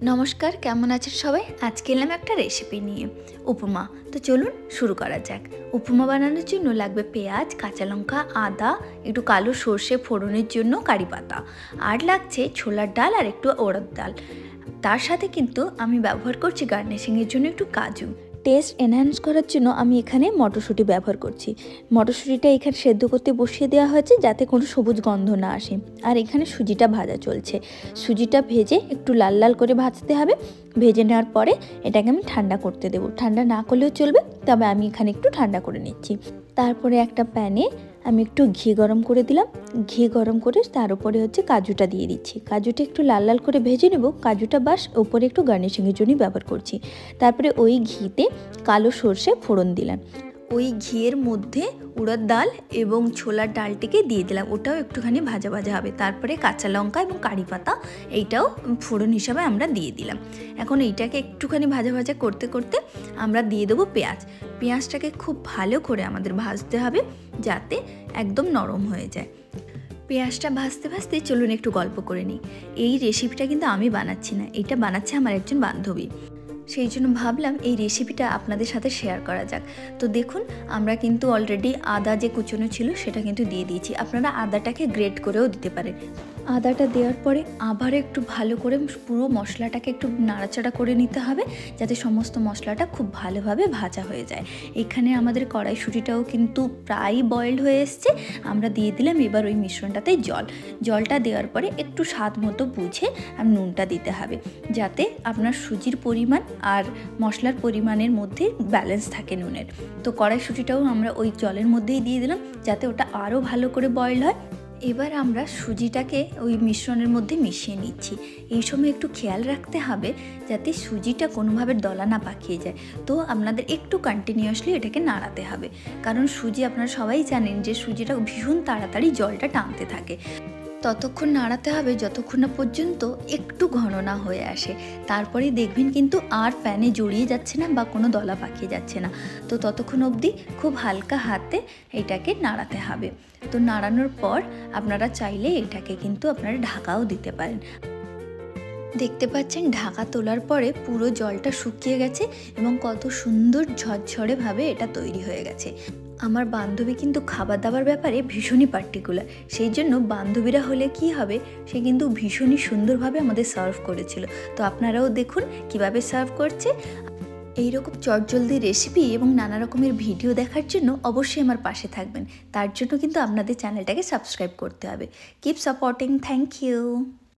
নমস্কার, কেমন আছেন সবাই? আজকে এলাম একটা রেসিপি নিয়ে, উপমা। তো চলুন শুরু করা যাক। উপমা বানানোর জন্য লাগবে পেঁয়াজ, কাঁচা লঙ্কা, আদা, একটু কালো সর্ষে ফোড়নের জন্য কারি পাতা, আর লাগছে ছোলার ডাল আর একটু উড়দ ডাল। তার সাথে কিন্তু আমি ব্যবহার করছি গার্নিশিংয়ের জন্য একটু কাজু। টেস্ট এনহ্যান্স করার জন্য আমি এখানে মটরশুঁটি ব্যবহার করছি। মটরশুঁটিটা এখানে সেদ্ধ করতে বসিয়ে দেওয়া হয়েছে যাতে কোনো সবুজ গন্ধ না আসে। আর এখানে সুজিটা ভাজা চলছে। সুজিটা ভেজে একটু লাল লাল করে ভাজতে হবে। ভেজে নেওয়ার পরে এটাকে আমি ঠান্ডা করতে দেবো। ঠান্ডা না করলেও চলবে, তবে আমি এখানে একটু ঠান্ডা করে নিচ্ছি। তারপরে একটা প্যানে আমি একটু ঘি গরম করে দিলাম। ঘি গরম করে তার উপরে কাজুটা দিয়ে দিচ্ছি। কাজুটা একটু লাল লাল করে ভেজে নেব। কাজুটা বাস উপরে একটু গার্নিশিংয়ের জন্যই ব্যবহার করছি। তারপরে ওই ঘিতে কালো সর্ষে ফোড়ন দিলাম। ওই ঘিয়ের মধ্যে উড়দ ডাল এবং ছোলার ডালটিকে দিয়ে দিলাম। ওটাও একটুখানি ভাজা ভাজা হবে। তারপরে কাঁচা লঙ্কা এবং কারি পাতা এইটাও ফোড়ন হিসাবে আমরা দিয়ে দিলাম। এখন এইটাকে একটুখানি ভাজা ভাজা করতে করতে আমরা দিয়ে দেবো পেঁয়াজ। পেঁয়াজটাকে খুব ভালো করে আমাদের ভাজতে হবে যাতে একদম নরম হয়ে যায়। পেঁয়াজটা ভাজতে ভাজতে চলুন একটু গল্প করে নিই। এই রেসিপিটা কিন্তু আমি বানাচ্ছি না, এটা বানাচ্ছে আমার একজন বান্ধবী। সেই জন্য ভাবলাম এই রেসিপিটা আপনাদের সাথে শেয়ার করা যাক। তো দেখুন, আমরা কিন্তু অলরেডি আদা যে কুচনো ছিল সেটা কিন্তু দিয়ে দিয়েছি। আপনারা আদাটাকে গ্রেট করেও দিতে পারেন। আদাটা দেওয়ার পরে আবার একটু ভালো করে পুরো মশলাটাকে একটু নাড়াচাড়া করে নিতে হবে যাতে সমস্ত মশলাটা খুব ভালোভাবে ভাজা হয়ে যায়। এখানে আমাদের কড়াইশুঁটিটাও কিন্তু প্রায় বয়েলড হয়ে এসছে। আমরা দিয়ে দিলাম এবার ওই মিশ্রণটাতে জলটা দেওয়ার পরে একটু স্বাদ মতো বুঝে আর নুনটা দিতে হবে যাতে আপনার সুজির পরিমাণ আর মশলার পরিমাণের মধ্যে ব্যালেন্স থাকে নুনের। তো কড়াইশুঁটিটাও আমরা ওই জলের মধ্যেই দিয়ে দিলাম যাতে ওটা আরও ভালো করে বয়েল হয়। এবার আমরা সুজিটাকে ওই মিশ্রণের মধ্যে মিশিয়ে নিচ্ছি। এই সময় একটু খেয়াল রাখতে হবে যাতে সুজিটা কোনোভাবে দলা না পাকিয়ে যায়। তো আপনাদের একটু কন্টিনিউয়াসলি এটাকে নাড়াতে হবে, কারণ সুজি আপনারা সবাই জানেন যে সুজিটা ভীষণ তাড়াতাড়ি জলটা টানতে থাকে। ততক্ষণ নাড়াতে হবে যতক্ষণ না পর্যন্ত একটু ঘন না হয়ে আসে। তারপরেই দেখবেন কিন্তু আর প্যানে জড়িয়ে যাচ্ছে না বা কোনো দলা পাকিয়ে যাচ্ছে না। তো ততক্ষণ অবধি খুব হালকা হাতে এটাকে নাড়াতে হবে। তো নাড়ানোর পর আপনারা চাইলে এটাকে কিন্তু আপনারা ঢাকাও দিতে পারেন। দেখতে পাচ্ছেন ঢাকা তোলার পরে পুরো জলটা শুকিয়ে গেছে এবং কত সুন্দর ঝরঝরেভাবে এটা তৈরি হয়ে গেছে। আমার বান্ধবী কিন্তু খাবার দাবার ব্যাপারে ভীষণই পার্টিকুলার। সেই জন্য বান্ধবীরা হলে কি হবে, সে কিন্তু ভীষণই সুন্দরভাবে আমাদের সার্ভ করেছিল। তো আপনারাও দেখুন কিভাবে সার্ভ করছে। এইরকম চটজলদি রেসিপি এবং নানা রকমের ভিডিও দেখার জন্য অবশ্যই আমার পাশে থাকবেন। তার জন্য কিন্তু আপনাদের চ্যানেলটাকে সাবস্ক্রাইব করতে হবে। Keep supporting. Thank you.